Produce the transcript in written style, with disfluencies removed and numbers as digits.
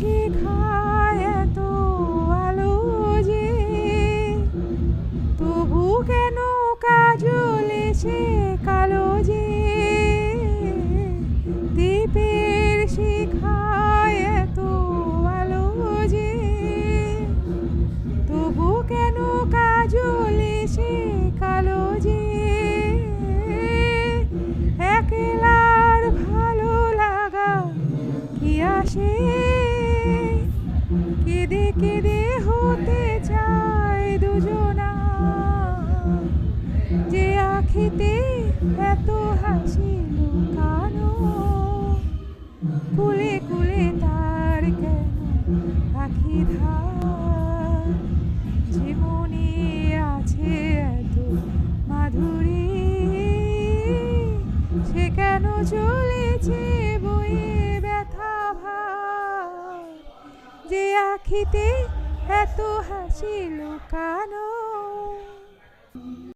শিখায় এত আলো যে, তবু কেন কাজল এসে কালো যে। দ্বীপের শিখায় এত আলো যে, তবু কেন কাজল এসে কালো যে। একলার ভালো লাগা কি আসে, কেঁদে কেঁদে হতে চায় দুজনা। যে আখিতে এত হাসি লুকানো, কুলে কুলে তার কেন আখি ধার। যে মনে আছে এত মাধুরী, সে কেন চলেছে বয়ে ব্যথা ভার। যে আখিতে এত হাসি লুকানো,